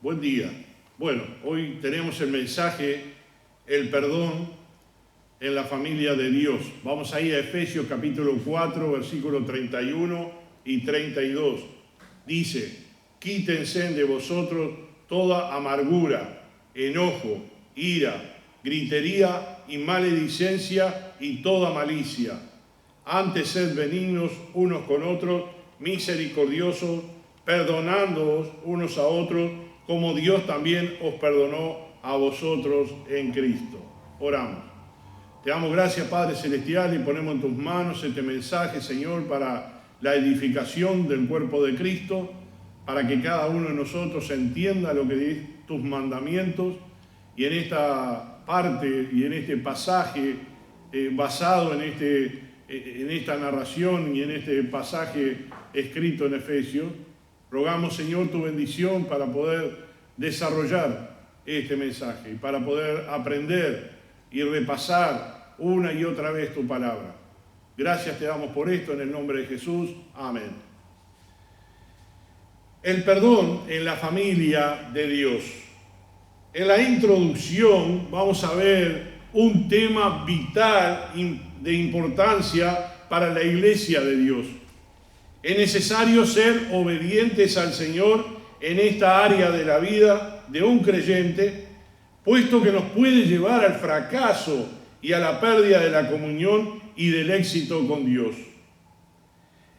Buen día. Bueno, hoy tenemos el mensaje, el perdón en la familia de Dios. Vamos a ir a Efesios capítulo 4, versículos 31 y 32. Dice, quítense de vosotros toda amargura, enojo, ira, gritería y maledicencia y toda malicia. Antes sed benignos unos con otros, misericordiosos, perdonándoos unos a otros, como Dios también os perdonó a vosotros en Cristo. Oramos. Te damos gracias, Padre Celestial, y ponemos en tus manos este mensaje, Señor, para la edificación del cuerpo de Cristo, para que cada uno de nosotros entienda lo que es tus mandamientos, y en esta parte y en este pasaje basado en esta narración y en este pasaje escrito en Efesios, rogamos, Señor, tu bendición para poder desarrollar este mensaje y para poder aprender y repasar una y otra vez tu palabra. Gracias te damos por esto en el nombre de Jesús. Amén. El perdón en la familia de Dios. En la introducción vamos a ver un tema vital de importancia para la iglesia de Dios. Es necesario ser obedientes al Señor en esta área de la vida de un creyente, puesto que nos puede llevar al fracaso y a la pérdida de la comunión y del éxito con Dios.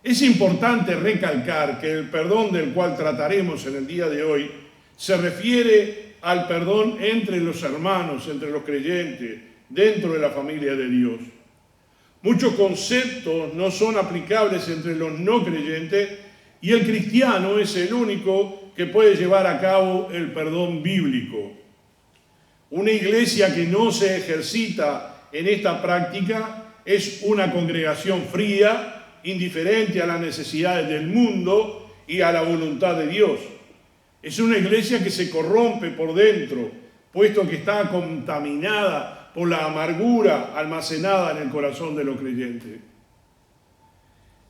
Es importante recalcar que el perdón del cual trataremos en el día de hoy se refiere al perdón entre los hermanos, entre los creyentes, dentro de la familia de Dios. Muchos conceptos no son aplicables entre los no creyentes y el cristiano es el único que puede llevar a cabo el perdón bíblico. Una iglesia que no se ejercita en esta práctica es una congregación fría, indiferente a las necesidades del mundo y a la voluntad de Dios. Es una iglesia que se corrompe por dentro, puesto que está contaminada por la amargura almacenada en el corazón de los creyentes.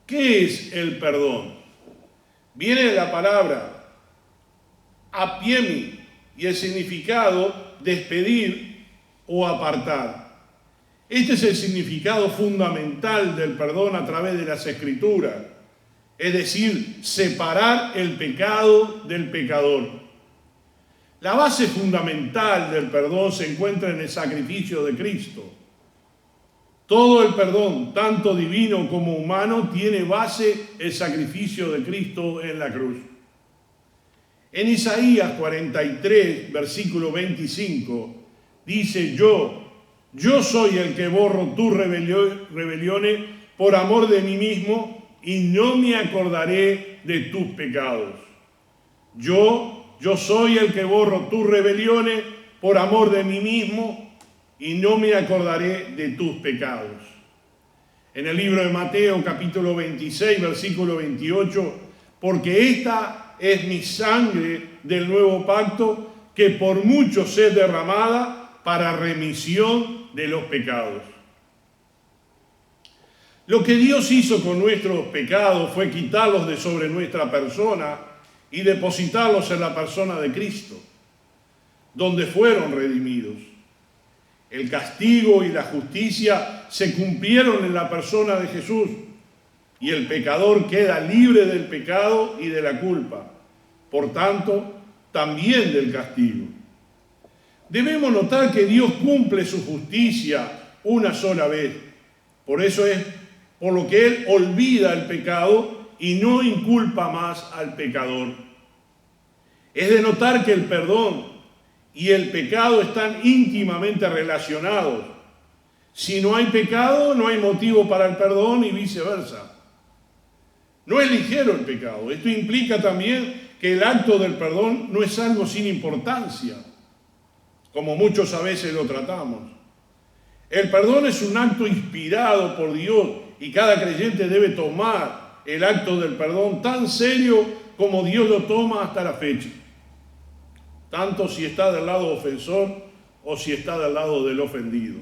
¿Qué es el perdón? Viene de la palabra apiemi y el significado despedir o apartar. Este es el significado fundamental del perdón a través de las Escrituras, es decir, separar el pecado del pecador. La base fundamental del perdón se encuentra en el sacrificio de Cristo. Todo el perdón, tanto divino como humano, tiene base el sacrificio de Cristo en la cruz. En Isaías 43, versículo 25, dice, yo soy el que borro tus rebeliones por amor de mí mismo y no me acordaré de tus pecados. Yo soy el que borro tus rebeliones por amor de mí mismo y no me acordaré de tus pecados. En el libro de Mateo, capítulo 26, versículo 28, porque esta es mi sangre del nuevo pacto, que por muchos es derramada para remisión de los pecados. Lo que Dios hizo con nuestros pecados fue quitarlos de sobre nuestra persona y depositarlos en la persona de Cristo, donde fueron redimidos. El castigo y la justicia se cumplieron en la persona de Jesús y el pecador queda libre del pecado y de la culpa, por tanto, también del castigo. Debemos notar que Dios cumple su justicia una sola vez. Por eso es por lo que Él olvida el pecado y no inculpa más al pecador. Es de notar que el perdón y el pecado están íntimamente relacionados. Si no hay pecado, no hay motivo para el perdón y viceversa. No es ligero el pecado. Esto implica también que el acto del perdón no es algo sin importancia, como muchos a veces lo tratamos. El perdón es un acto inspirado por Dios y cada creyente debe tomar el acto del perdón tan serio como Dios lo toma hasta la fecha, tanto si está del lado ofensor o si está del lado del ofendido.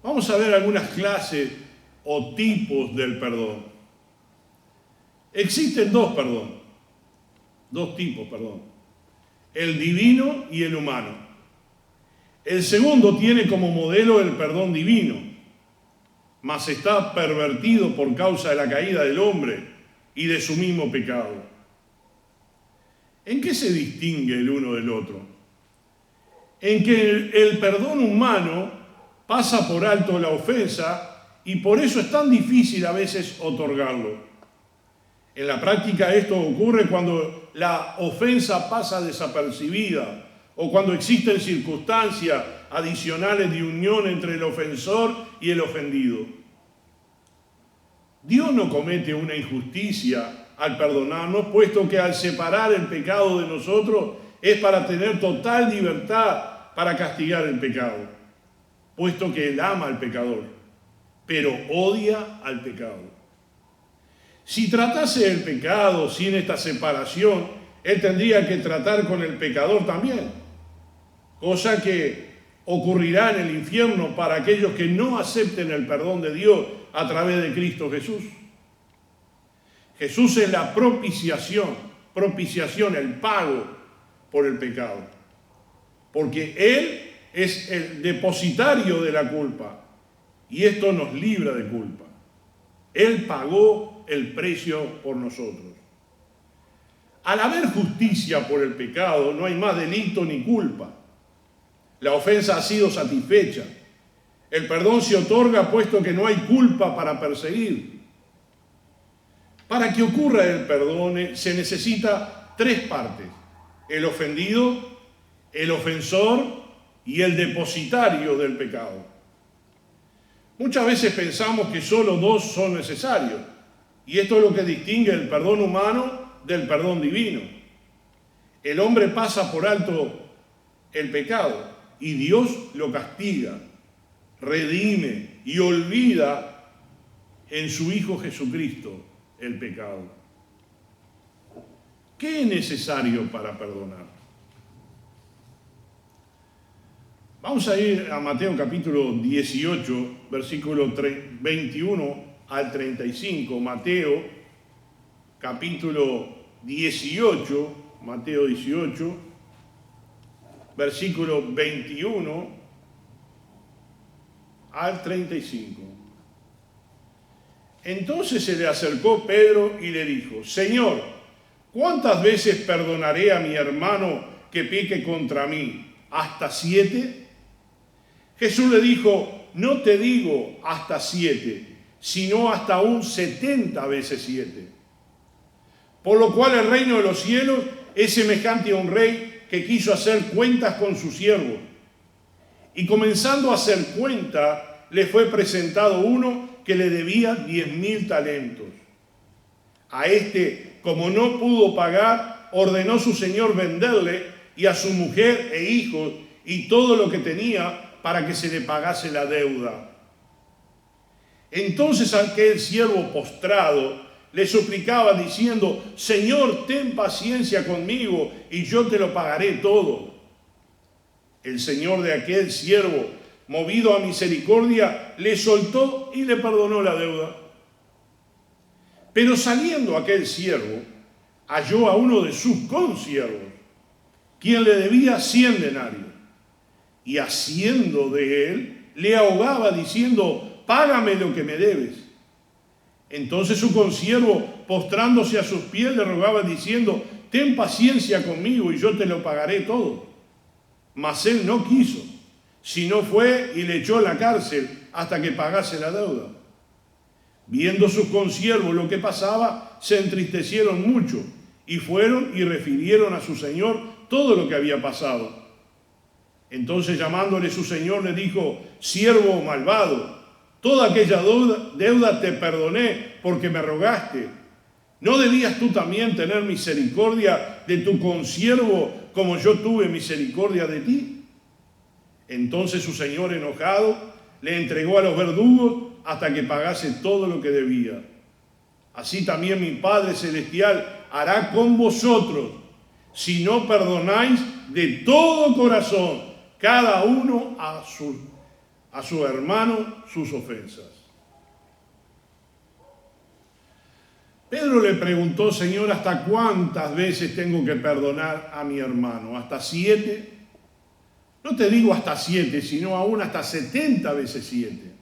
Vamos a ver algunas clases o tipos del perdón. Existen dos tipos. el divino y el humano. El segundo tiene como modelo el perdón divino, mas está pervertido por causa de la caída del hombre y de su mismo pecado. ¿En qué se distingue el uno del otro? En que el perdón humano pasa por alto la ofensa y por eso es tan difícil a veces otorgarlo. En la práctica esto ocurre cuando la ofensa pasa desapercibida o cuando existen circunstancias adicionales de unión entre el ofensor y el ofendido. Dios no comete una injusticia al perdonarnos, puesto que al separar el pecado de nosotros es para tener total libertad para castigar el pecado, puesto que Él ama al pecador, pero odia al pecado. Si tratase el pecado sin esta separación, Él tendría que tratar con el pecador también, cosa que ocurrirá en el infierno para aquellos que no acepten el perdón de Dios a través de Cristo Jesús. Jesús es la propiciación, el pago por el pecado, porque Él es el depositario de la culpa y esto nos libra de culpa. Él pagó el precio por nosotros. Al haber justicia por el pecado, no hay más delito ni culpa. La ofensa ha sido satisfecha. El perdón se otorga puesto que no hay culpa para perseguir. Para que ocurra el perdón se necesita tres partes: el ofendido, el ofensor y el depositario del pecado. Muchas veces pensamos que solo dos son necesarios, y esto es lo que distingue el perdón humano del perdón divino. El hombre pasa por alto el pecado y Dios lo castiga, redime y olvida en su Hijo Jesucristo el pecado. ¿Qué es necesario para perdonar? Vamos a ir a Mateo capítulo 18, versículo 21 al 35. Mateo capítulo 18, Mateo 18, versículo 21 al 35. Entonces se le acercó Pedro y le dijo: Señor, ¿cuántas veces perdonaré a mi hermano que peque contra mí? ¿Hasta 7? Jesús le dijo: no te digo hasta 7, sino hasta un 70 veces 7. Por lo cual el reino de los cielos es semejante a un rey que quiso hacer cuentas con sus siervos. Y comenzando a hacer cuenta, le fue presentado uno que le debía 10.000 talentos. A este, como no pudo pagar, ordenó su señor venderle y a su mujer e hijos y todo lo que tenía para que se le pagase la deuda. Entonces aquel siervo postrado le suplicaba diciendo: Señor, ten paciencia conmigo y yo te lo pagaré todo. El señor de aquel siervo, movido a misericordia, le soltó y le perdonó la deuda. Pero saliendo aquel siervo, halló a uno de sus consiervos, quien le debía 100 denarios. Y haciendo de él, le ahogaba diciendo: págame lo que me debes. Entonces su consiervo, postrándose a sus pies, le rogaba diciendo: ten paciencia conmigo y yo te lo pagaré todo. Mas él no quiso, sino fue y le echó en la cárcel hasta que pagase la deuda. Viendo sus consiervos lo que pasaba, se entristecieron mucho y fueron y refirieron a su señor todo lo que había pasado. Entonces, llamándole su señor, le dijo: siervo malvado, toda aquella deuda te perdoné porque me rogaste. ¿No debías tú también tener misericordia de tu consiervo como yo tuve misericordia de ti? Entonces su señor, enojado, le entregó a los verdugos hasta que pagase todo lo que debía. Así también mi Padre Celestial hará con vosotros, si no perdonáis de todo corazón cada uno a su hermano sus ofensas. Pedro le preguntó: Señor, ¿hasta cuántas veces tengo que perdonar a mi hermano? ¿Hasta 7? No te digo hasta 7, sino aún hasta 70 veces 7.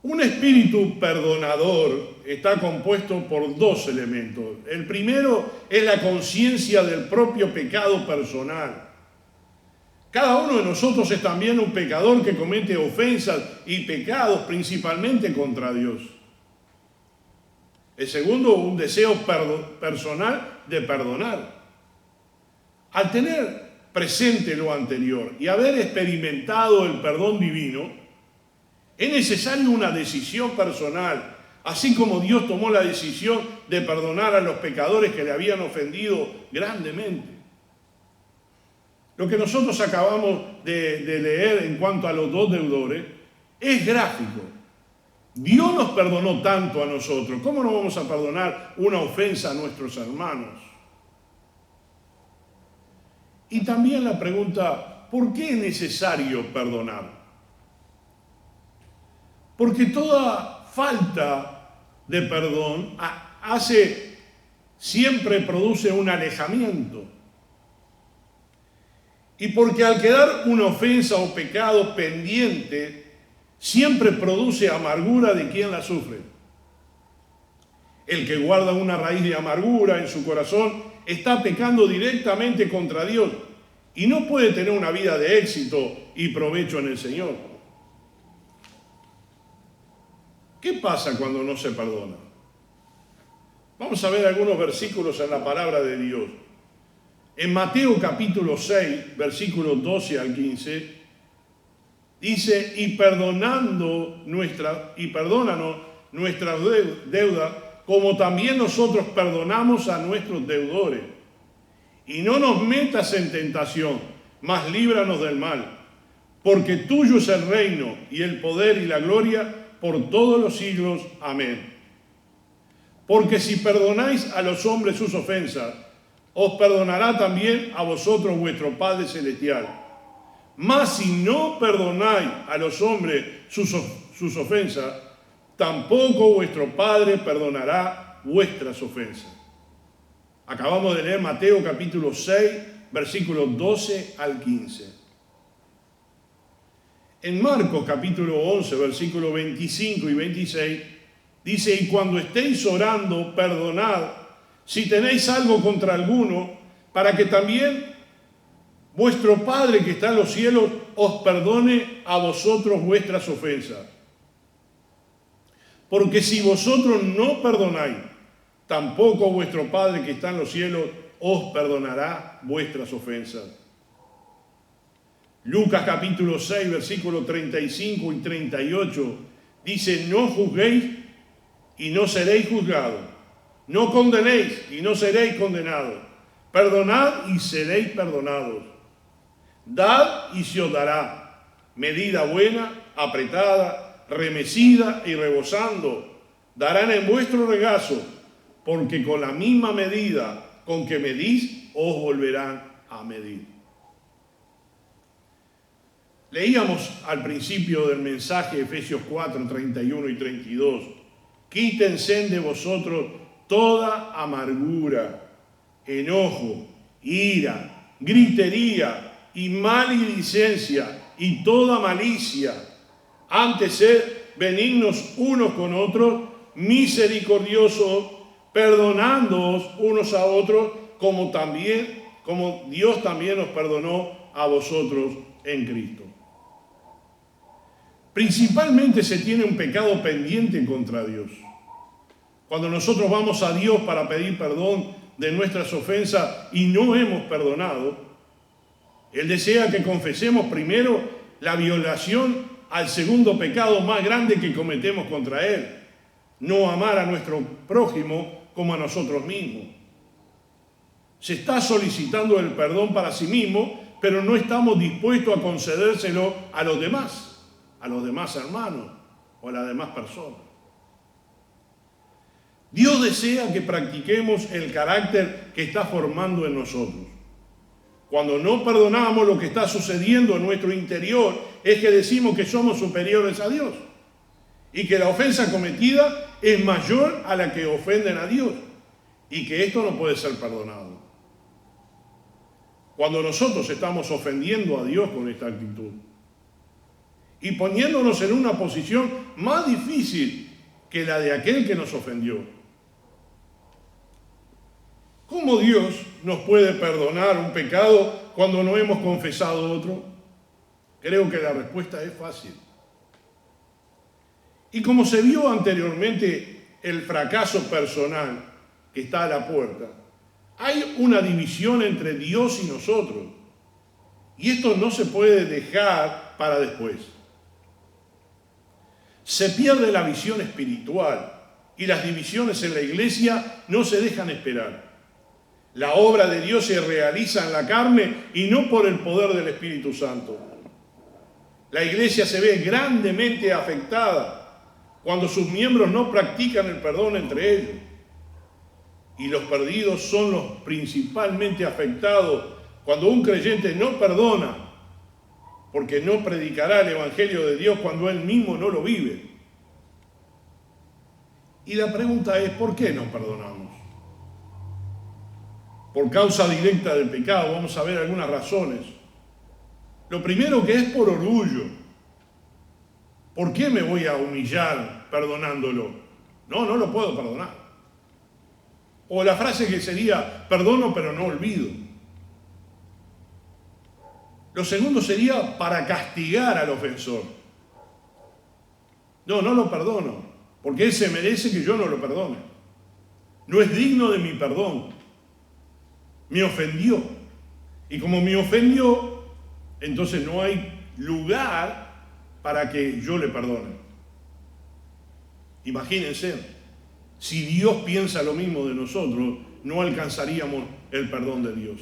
Un espíritu perdonador está compuesto por 2 elementos. El primero es la conciencia del propio pecado personal. Cada uno de nosotros es también un pecador que comete ofensas y pecados principalmente contra Dios. El segundo, un deseo personal de perdonar. Al tener presente lo anterior y haber experimentado el perdón divino, es necesaria una decisión personal, así como Dios tomó la decisión de perdonar a los pecadores que le habían ofendido grandemente. Lo que nosotros acabamos de leer en cuanto a los 2 deudores es gráfico. Dios nos perdonó tanto a nosotros. ¿Cómo no vamos a perdonar una ofensa a nuestros hermanos? Y también la pregunta: ¿por qué es necesario perdonar? Porque toda falta de perdón siempre produce un alejamiento. Y porque al quedar una ofensa o pecado pendiente, siempre produce amargura de quien la sufre. El que guarda una raíz de amargura en su corazón está pecando directamente contra Dios y no puede tener una vida de éxito y provecho en el Señor. ¿Qué pasa cuando no se perdona? Vamos a ver algunos versículos en la palabra de Dios. En Mateo capítulo 6, versículos 12 al 15, dice: y perdónanos nuestras deudas, como también nosotros perdonamos a nuestros deudores. Y no nos metas en tentación, mas líbranos del mal. Porque tuyo es el reino, y el poder, y la gloria, por todos los siglos. Amén. Porque si perdonáis a los hombres sus ofensas, os perdonará también a vosotros vuestro Padre Celestial. Mas si no perdonáis a los hombres sus ofensas, tampoco vuestro Padre perdonará vuestras ofensas. Acabamos de leer Mateo capítulo 6, versículos 12 al 15. En Marcos capítulo 11, versículos 25 y 26, dice: y cuando estéis orando, perdonad si tenéis algo contra alguno, para que también vuestro Padre que está en los cielos os perdone a vosotros vuestras ofensas. Porque si vosotros no perdonáis, tampoco vuestro Padre que está en los cielos os perdonará vuestras ofensas. Lucas capítulo 6, versículos 35 y 38, dice: no juzguéis y no seréis juzgados. No condenéis y no seréis condenados. Perdonad y seréis perdonados. Dad y se os dará. Medida buena, apretada, remecida y rebosando, darán en vuestro regazo, porque con la misma medida con que medís, os volverán a medir. Leíamos al principio del mensaje Efesios 4, 31 y 32. Quítense de vosotros toda amargura, enojo, ira, gritería y maledicencia y toda malicia. Antes sed benignos unos con otros, misericordiosos, perdonándoos unos a otros, como Dios también os perdonó a vosotros en Cristo. Principalmente se tiene un pecado pendiente contra Dios. Cuando nosotros vamos a Dios para pedir perdón de nuestras ofensas y no hemos perdonado, Él desea que confesemos primero la violación al segundo pecado más grande que cometemos contra Él: no amar a nuestro prójimo como a nosotros mismos. Se está solicitando el perdón para sí mismo, pero no estamos dispuestos a concedérselo a los demás hermanos o a las demás personas. Dios desea que practiquemos el carácter que está formando en nosotros. Cuando no perdonamos, lo que está sucediendo en nuestro interior es que decimos que somos superiores a Dios y que la ofensa cometida es mayor a la que ofenden a Dios y que esto no puede ser perdonado. Cuando nosotros estamos ofendiendo a Dios con esta actitud y poniéndonos en una posición más difícil que la de aquel que nos ofendió, ¿cómo Dios nos puede perdonar un pecado cuando no hemos confesado otro? Creo que la respuesta es fácil. Y como se vio anteriormente el fracaso personal que está a la puerta, hay una división entre Dios y nosotros. Y esto no se puede dejar para después. Se pierde la visión espiritual y las divisiones en la iglesia no se dejan esperar. La obra de Dios se realiza en la carne y no por el poder del Espíritu Santo. La iglesia se ve grandemente afectada cuando sus miembros no practican el perdón entre ellos. Y los perdidos son los principalmente afectados cuando un creyente no perdona, porque no predicará el Evangelio de Dios cuando él mismo no lo vive. Y la pregunta es, ¿por qué no perdonamos? Por causa directa del pecado, vamos a ver algunas razones. Lo primero que es por orgullo. ¿Por qué me voy a humillar perdonándolo? No lo puedo perdonar. O la frase que sería, perdono pero no olvido. Lo segundo sería para castigar al ofensor. No lo perdono, porque él se merece que yo no lo perdone. No es digno de mi perdón. Me ofendió. Y como me ofendió, entonces no hay lugar para que yo le perdone. Imagínense. Si Dios piensa lo mismo de nosotros, no alcanzaríamos el perdón de Dios.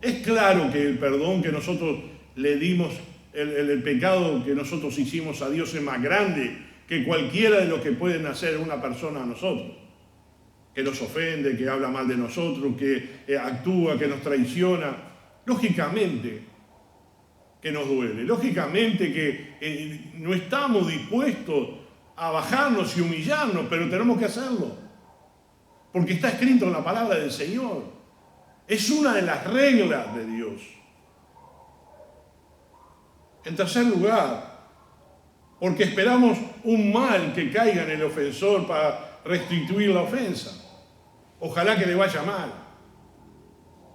Es claro que el perdón que nosotros le dimos, el pecado que nosotros hicimos a Dios es más grande que cualquiera de lo que pueden hacer una persona a nosotros. Que nos ofende, que habla mal de nosotros, que actúa, que nos traiciona. Lógicamente que nos duele. Lógicamente que no estamos dispuestos a bajarnos y humillarnos, pero tenemos que hacerlo, porque está escrito en la palabra del Señor. Es una de las reglas de Dios. En tercer lugar, porque esperamos un mal que caiga en el ofensor para restituir la ofensa. Ojalá que le vaya mal.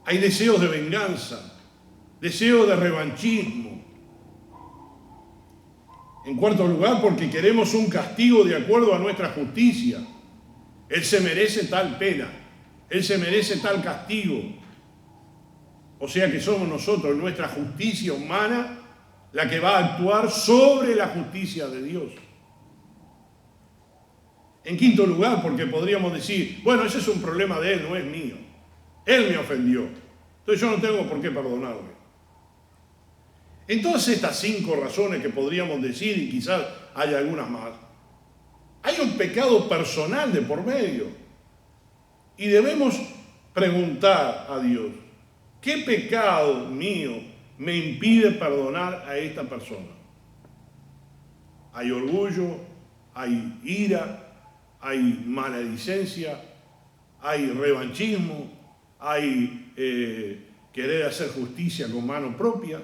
Hay deseos de venganza, deseos de revanchismo. En cuarto lugar, porque queremos un castigo de acuerdo a nuestra justicia. Él se merece tal pena, él se merece tal castigo. O sea que somos nosotros, nuestra justicia humana, la que va a actuar sobre la justicia de Dios. En quinto lugar, porque podríamos decir, bueno, ese es un problema de él, no es mío. Él me ofendió, entonces yo no tengo por qué perdonarle. En todas estas 5 razones que podríamos decir, y quizás haya algunas más, hay un pecado personal de por medio. Y debemos preguntar a Dios, ¿qué pecado mío me impide perdonar a esta persona? Hay orgullo, hay ira, hay maledicencia, hay revanchismo, hay querer hacer justicia con mano propia.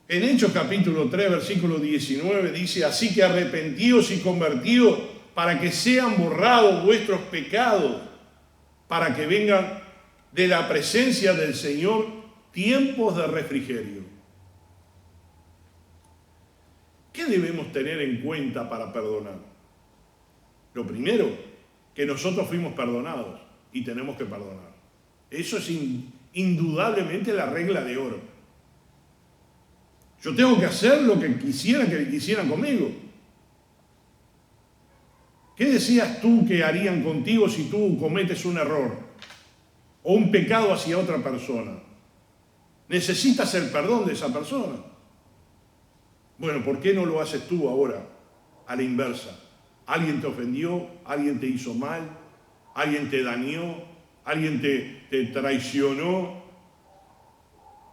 En Hechos capítulo 3, versículo 19 dice, así que arrepentíos y convertíos para que sean borrados vuestros pecados, para que vengan de la presencia del Señor tiempos de refrigerio. ¿Qué debemos tener en cuenta para perdonar? Lo primero, que nosotros fuimos perdonados y tenemos que perdonar. Eso es indudablemente la regla de oro. Yo tengo que hacer lo que quisiera que quisieran conmigo. ¿Qué decías tú que harían contigo si tú cometes un error o un pecado hacia otra persona? Necesitas el perdón de esa persona. Bueno, ¿por qué no lo haces tú ahora a la inversa? Alguien te ofendió, alguien te hizo mal, alguien te dañó, alguien te traicionó.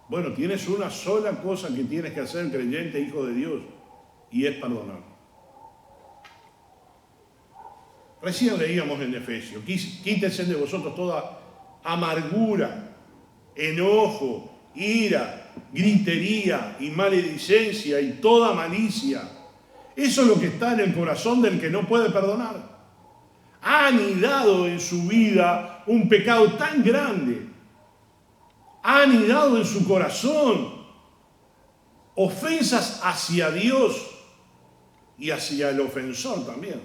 Bueno, tienes una sola cosa que tienes que hacer, creyente, hijo de Dios, y es perdonar. Recién leíamos en Efesios, quítense de vosotros toda amargura, enojo, ira, gritería y maledicencia y toda malicia. Eso es lo que está en el corazón del que no puede perdonar. Ha anidado en su vida un pecado tan grande. Ha anidado en su corazón ofensas hacia Dios y hacia el ofensor también.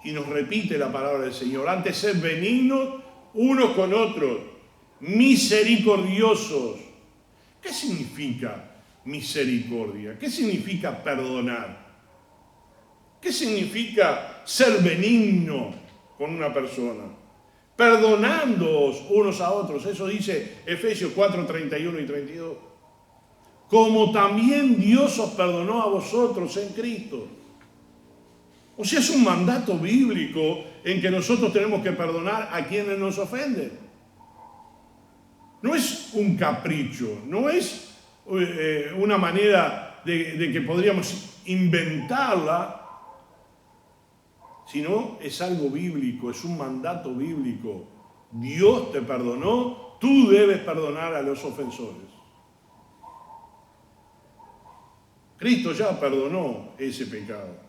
Y nos repite la palabra del Señor: antes sed benignos unos con otros, misericordiosos. ¿Qué significa misericordia? ¿Qué significa perdonar? ¿Qué significa ser benigno con una persona? Perdonándoos unos a otros. Eso dice Efesios 4, 31 y 32. Como también Dios os perdonó a vosotros en Cristo. O sea, es un mandato bíblico en que nosotros tenemos que perdonar a quienes nos ofenden. No es un capricho, no es una manera de que podríamos inventarla, sino es algo bíblico, es un mandato bíblico. Dios te perdonó, tú debes perdonar a los ofensores. Cristo ya perdonó ese pecado.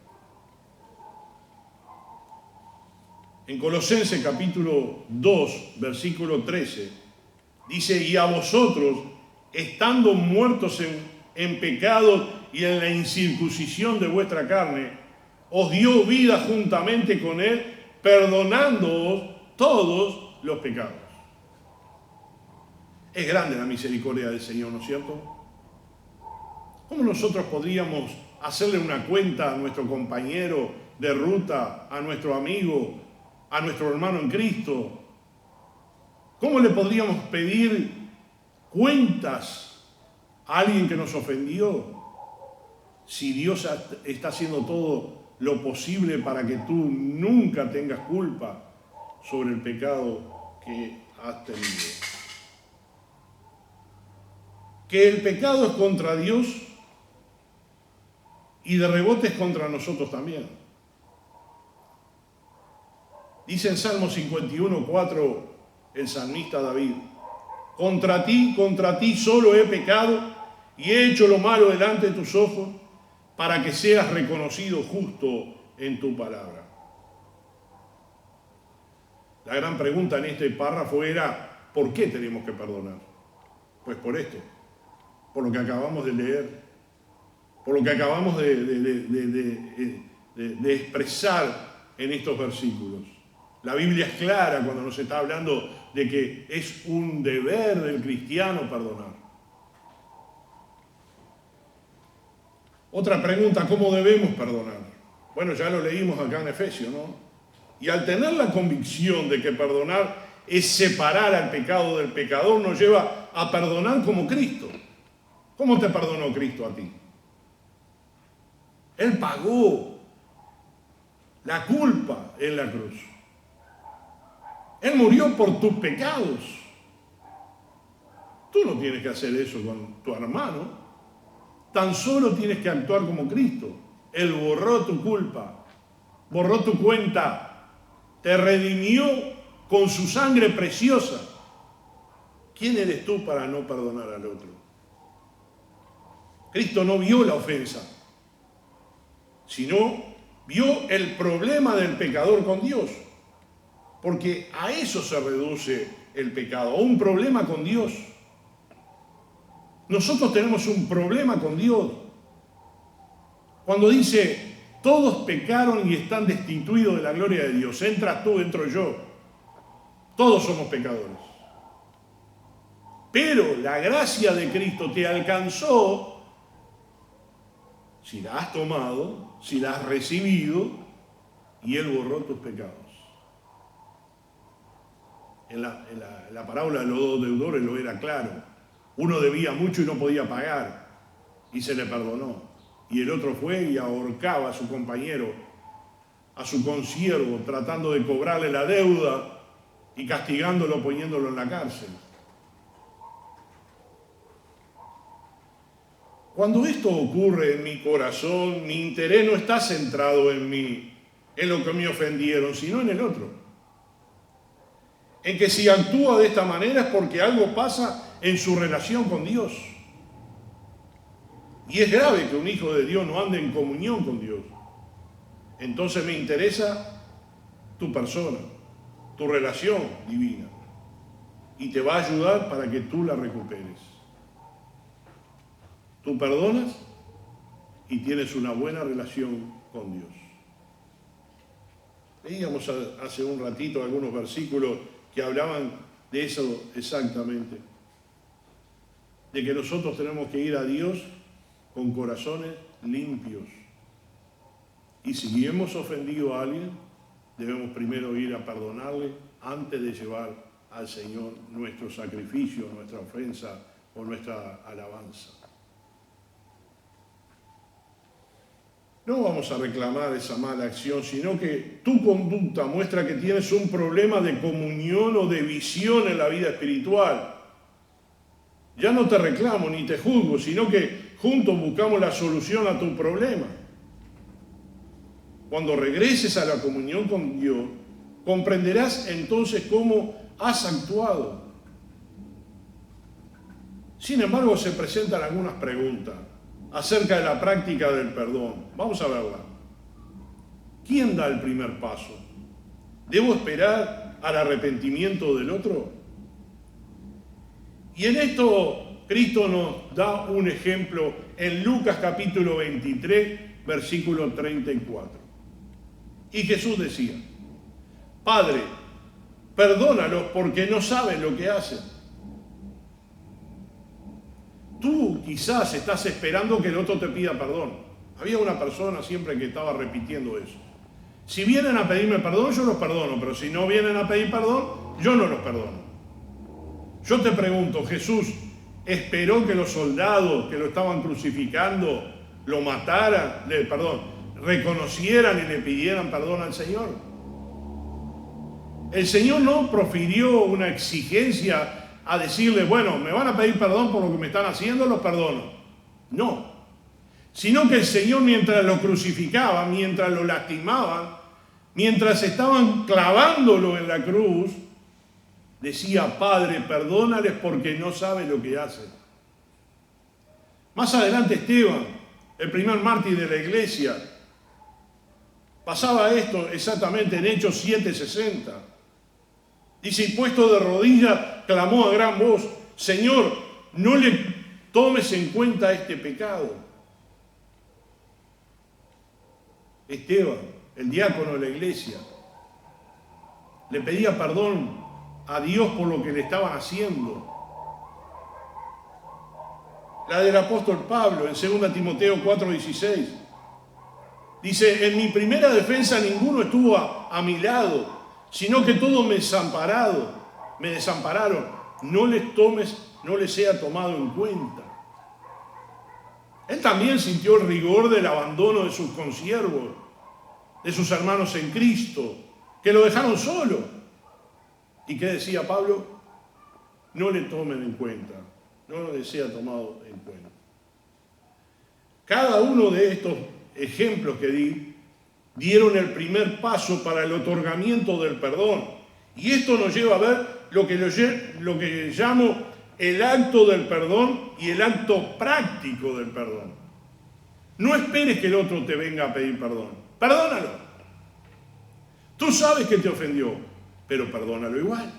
En Colosenses capítulo 2, versículo 13, dice: y a vosotros, estando muertos en pecados y en la incircuncisión de vuestra carne, os dio vida juntamente con Él, perdonándoos todos los pecados. Es grande la misericordia del Señor, ¿no es cierto? ¿Cómo nosotros podríamos hacerle una cuenta a nuestro compañero de ruta, a nuestro amigo, a nuestro hermano en Cristo? ¿Cómo le podríamos pedir cuentas a alguien que nos ofendió si Dios está haciendo todo lo posible para que tú nunca tengas culpa sobre el pecado que has tenido? Que el pecado es contra Dios y de rebote es contra nosotros también. Dice en Salmo 51, 4, el salmista David: contra ti solo he pecado y he hecho lo malo delante de tus ojos, para que seas reconocido justo en tu palabra. La gran pregunta en este párrafo era: ¿por qué tenemos que perdonar? Pues por esto, por lo que acabamos de leer, por lo que acabamos de expresar en estos versículos. La Biblia es clara cuando nos está hablando de que es un deber del cristiano perdonar. Otra pregunta: ¿cómo debemos perdonar? Bueno, ya lo leímos acá en Efesios, ¿no? Y al tener la convicción de que perdonar es separar al pecado del pecador, nos lleva a perdonar como Cristo. ¿Cómo te perdonó Cristo a ti? Él pagó la culpa en la cruz. Él murió por tus pecados. Tú no tienes que hacer eso con tu hermano. Tan solo tienes que actuar como Cristo. Él borró tu culpa, borró tu cuenta, te redimió con su sangre preciosa. ¿Quién eres tú para no perdonar al otro? Cristo no vio la ofensa, sino vio el problema del pecador con Dios. Porque a eso se reduce el pecado, a un problema con Dios. Nosotros tenemos un problema con Dios. Cuando dice: todos pecaron y están destituidos de la gloria de Dios, entras tú, entro yo. Todos somos pecadores. Pero la gracia de Cristo te alcanzó si la has tomado, si la has recibido, y Él borró tus pecados. En la parábola de los dos deudores lo era claro. Uno debía mucho y no podía pagar, y se le perdonó. Y el otro fue y ahorcaba a su compañero, a su consiervo, tratando de cobrarle la deuda y castigándolo, poniéndolo en la cárcel. Cuando esto ocurre en mi corazón, mi interés no está centrado en mí, en lo que me ofendieron, sino en el otro. En que si actúa de esta manera es porque algo pasa en su relación con Dios. Y es grave que un hijo de Dios no ande en comunión con Dios. Entonces me interesa tu persona, tu relación divina. Y te va a ayudar para que tú la recuperes. Tú perdonas y tienes una buena relación con Dios. Leíamos hace un ratito algunos versículos que hablaban de eso exactamente. De que nosotros tenemos que ir a Dios con corazones limpios. Y si hemos ofendido a alguien, debemos primero ir a perdonarle antes de llevar al Señor nuestro sacrificio, nuestra ofensa o nuestra alabanza. No vamos a reclamar esa mala acción, sino que tu conducta muestra que tienes un problema de comunión o de visión en la vida espiritual. Ya no te reclamo ni te juzgo, sino que juntos buscamos la solución a tu problema. Cuando regreses a la comunión con Dios, comprenderás entonces cómo has actuado. Sin embargo, se presentan algunas preguntas acerca de la práctica del perdón. Vamos a verla. ¿Quién da el primer paso? ¿Debo esperar al arrepentimiento del otro? Y en esto Cristo nos da un ejemplo en Lucas capítulo 23, versículo 34. Y Jesús decía: Padre, perdónalos porque no saben lo que hacen. Tú quizás estás esperando que el otro te pida perdón. Había una persona siempre que estaba repitiendo eso. Si vienen a pedirme perdón, yo los perdono, pero si no vienen a pedir perdón, yo no los perdono. Yo te pregunto, ¿Jesús esperó que los soldados que lo estaban crucificando lo mataran, reconocieran y le pidieran perdón al Señor? El Señor no profirió una exigencia a decirle, bueno, me van a pedir perdón por lo que me están haciendo, los perdono. No. Sino que el Señor, mientras lo crucificaban, mientras lo lastimaban, mientras estaban clavándolo en la cruz, decía: Padre, perdónales porque no saben lo que hacen. Más adelante Esteban, el primer mártir de la iglesia, pasaba esto exactamente en Hechos 7:60. Dice: y puesto de rodillas, clamó a gran voz: Señor, no le tomes en cuenta este pecado. Esteban, el diácono de la iglesia, le pedía perdón a Dios por lo que le estaban haciendo. La del apóstol Pablo en 2 Timoteo 4:16 dice: en mi primera defensa ninguno estuvo a mi lado, sino que todos me desampararon. No les sea tomado en cuenta. Él también sintió el rigor del abandono de sus consiervos, de sus hermanos en Cristo, que lo dejaron solo. ¿Y qué decía Pablo? No le tomen en cuenta, no le sea tomado en cuenta. Cada uno de estos ejemplos que di dieron el primer paso para el otorgamiento del perdón. Y esto nos lleva a ver lo que llamo el acto del perdón y el acto práctico del perdón. No esperes que el otro te venga a pedir perdón. Perdónalo. Tú sabes que te ofendió, pero perdónalo igual.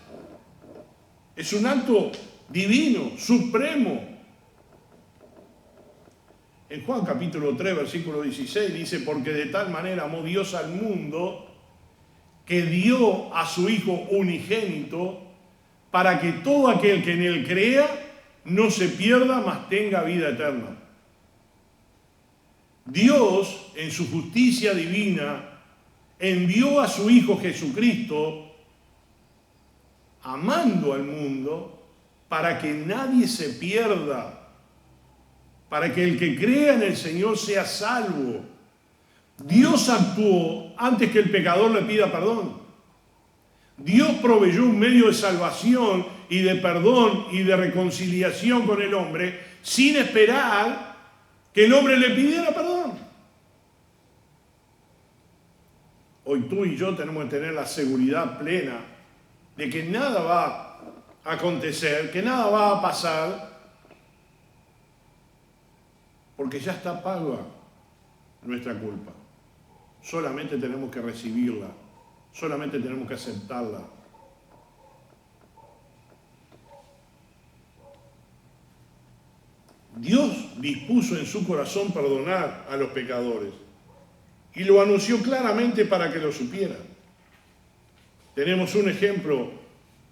Es un acto divino, supremo. En Juan capítulo 3, versículo 16 dice: porque de tal manera amó Dios al mundo que dio a su Hijo unigénito para que todo aquel que en él crea no se pierda, mas tenga vida eterna. Dios, en su justicia divina, envió a su Hijo Jesucristo, amando al mundo, para que nadie se pierda, para que el que crea en el Señor sea salvo. Dios actuó antes que el pecador le pida perdón. Dios proveyó un medio de salvación y de perdón y de reconciliación con el hombre sin esperar que el hombre le pidiera perdón. Hoy tú y yo tenemos que tener la seguridad plena de que nada va a acontecer, que nada va a pasar, porque ya está paga nuestra culpa. Solamente tenemos que recibirla, solamente tenemos que aceptarla. Dios dispuso en su corazón perdonar a los pecadores y lo anunció claramente para que lo supieran. Tenemos un ejemplo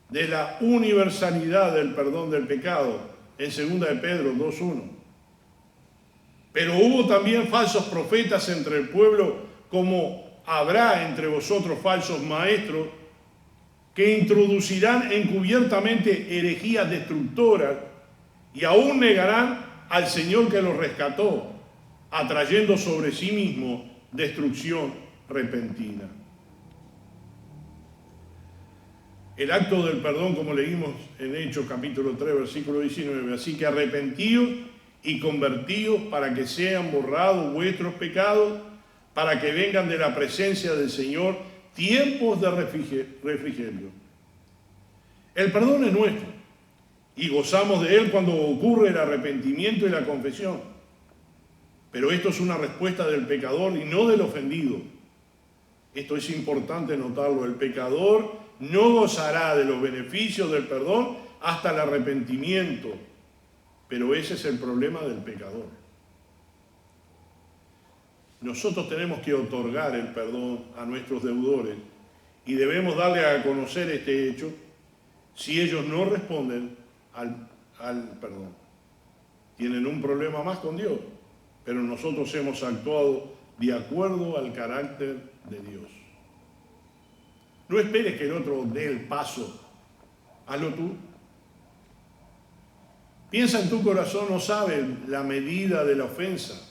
de la universalidad del perdón del pecado en 2 de Pedro 2:1. Pero hubo también falsos profetas entre el pueblo, como habrá entre vosotros falsos maestros, que introducirán encubiertamente herejías destructoras y aún negarán al Señor que los rescató, atrayendo sobre sí mismo destrucción repentina. El acto del perdón, como leímos en Hechos capítulo 3, versículo 19, así que arrepentíos y convertíos para que sean borrados vuestros pecados, para que vengan de la presencia del Señor tiempos de refrigerio. El perdón es nuestro y gozamos de él cuando ocurre el arrepentimiento y la confesión. Pero esto es una respuesta del pecador y no del ofendido. Esto es importante notarlo. El pecador no gozará de los beneficios del perdón hasta el arrepentimiento. Pero ese es el problema del pecador. Nosotros tenemos que otorgar el perdón a nuestros deudores y debemos darle a conocer este hecho si ellos no responden al perdón. Tienen un problema más con Dios, pero nosotros hemos actuado de acuerdo al carácter de Dios. No esperes que el otro dé el paso, hazlo tú. Piensa en tu corazón, no sabe la medida de la ofensa.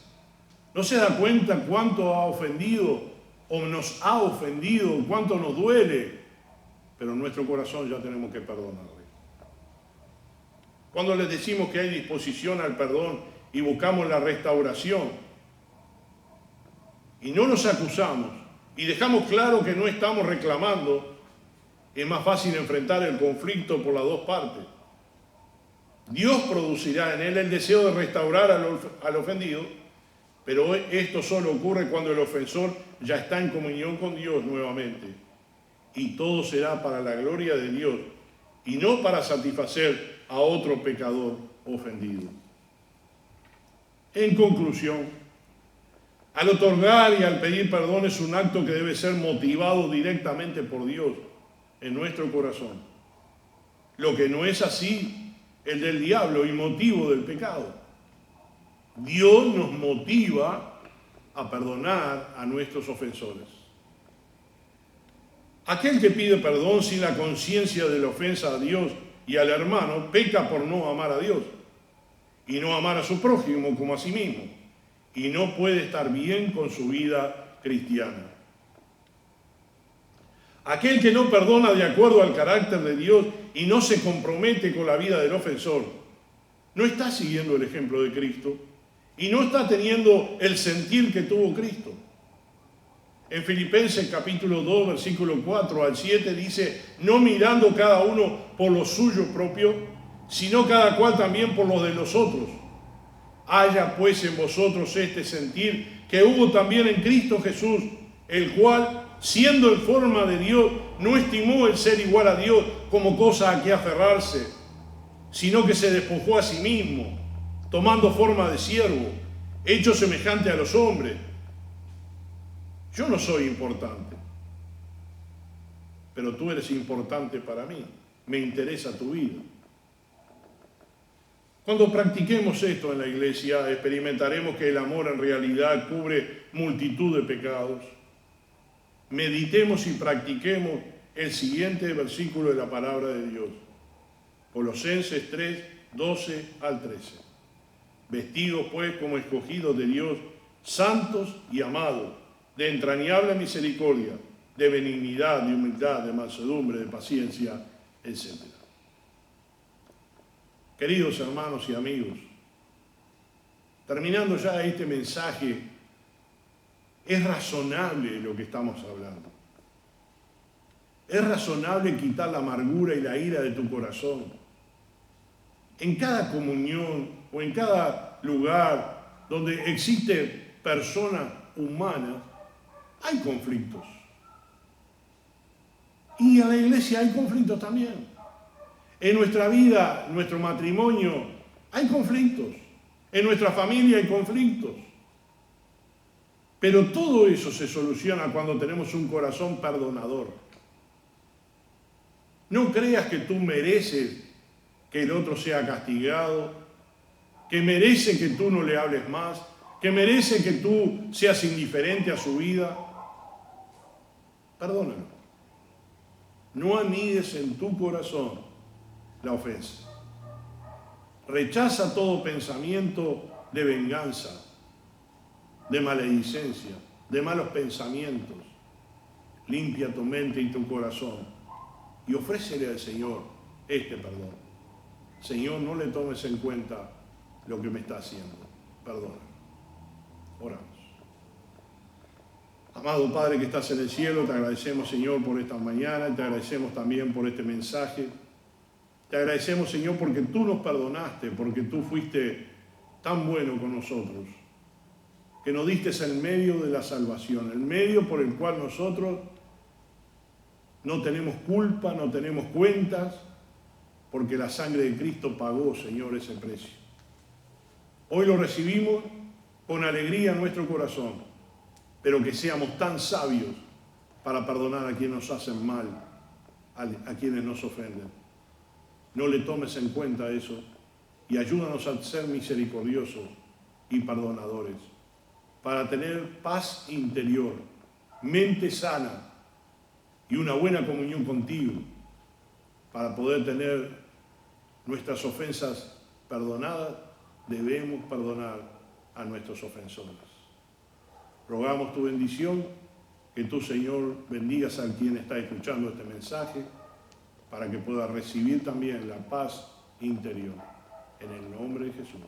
No se da cuenta cuánto ha ofendido o nos ha ofendido, cuánto nos duele, pero en nuestro corazón ya tenemos que perdonarle. Cuando les decimos que hay disposición al perdón y buscamos la restauración y no nos acusamos y dejamos claro que no estamos reclamando, es más fácil enfrentar el conflicto por las dos partes. Dios producirá en él el deseo de restaurar al ofendido, pero esto solo ocurre cuando el ofensor ya está en comunión con Dios nuevamente. Y todo será para la gloria de Dios y no para satisfacer a otro pecador ofendido. En conclusión, al otorgar y al pedir perdón es un acto que debe ser motivado directamente por Dios en nuestro corazón. Lo que no es así, el del diablo y motivo del pecado. Dios nos motiva a perdonar a nuestros ofensores. Aquel que pide perdón sin la conciencia de la ofensa a Dios y al hermano peca por no amar a Dios y no amar a su prójimo como a sí mismo, y no puede estar bien con su vida cristiana. Aquel que no perdona de acuerdo al carácter de Dios y no se compromete con la vida del ofensor, no está siguiendo el ejemplo de Cristo y no está teniendo el sentir que tuvo Cristo. En Filipenses capítulo 2, versículo 4 al 7 dice, no mirando cada uno por lo suyo propio, sino cada cual también por los de los otros. Haya pues en vosotros este sentir que hubo también en Cristo Jesús, el cual, siendo en forma de Dios, no estimó el ser igual a Dios como cosa a que aferrarse, sino que se despojó a sí mismo, tomando forma de siervo, hecho semejante a los hombres. Yo no soy importante, pero tú eres importante para mí. Me interesa tu vida. Cuando practiquemos esto en la iglesia, experimentaremos que el amor en realidad cubre multitud de pecados. Meditemos y practiquemos el siguiente versículo de la palabra de Dios. Colosenses 3, 12 al 13. Vestidos pues como escogidos de Dios, santos y amados, de entrañable misericordia, de benignidad, de humildad, de mansedumbre, de paciencia, etc. Queridos hermanos y amigos, terminando ya este mensaje, es razonable lo que estamos hablando. Es razonable quitar la amargura y la ira de tu corazón. En cada comunión o en cada lugar donde existe personas humanas, hay conflictos. Y en la iglesia hay conflictos también. En nuestra vida, en nuestro matrimonio, hay conflictos. En nuestra familia hay conflictos. Pero todo eso se soluciona cuando tenemos un corazón perdonador. No creas que tú mereces que el otro sea castigado, que merece que tú no le hables más, que merece que tú seas indiferente a su vida. Perdónalo. No anides en tu corazón la ofensa. Rechaza todo pensamiento de venganza, de maledicencia, de malos pensamientos. Limpia tu mente y tu corazón y ofrécele al Señor este perdón. Señor, no le tomes en cuenta lo que me está haciendo. Perdona. Oramos. Amado Padre que estás en el cielo, te agradecemos, Señor, por esta mañana, te agradecemos también por este mensaje. Te agradecemos, Señor, porque tú nos perdonaste, porque tú fuiste tan bueno con nosotros, que nos diste el medio de la salvación, el medio por el cual nosotros no tenemos culpa, no tenemos cuentas, porque la sangre de Cristo pagó, Señor, ese precio. Hoy lo recibimos con alegría en nuestro corazón, pero que seamos tan sabios para perdonar a quienes nos hacen mal, a quienes nos ofenden. No le tomes en cuenta eso y ayúdanos a ser misericordiosos y perdonadores, para tener paz interior, mente sana y una buena comunión contigo, para poder tener nuestras ofensas perdonadas. Debemos perdonar a nuestros ofensores. Rogamos tu bendición, que tú, Señor, bendigas a quien está escuchando este mensaje, para que pueda recibir también la paz interior. En el nombre de Jesús.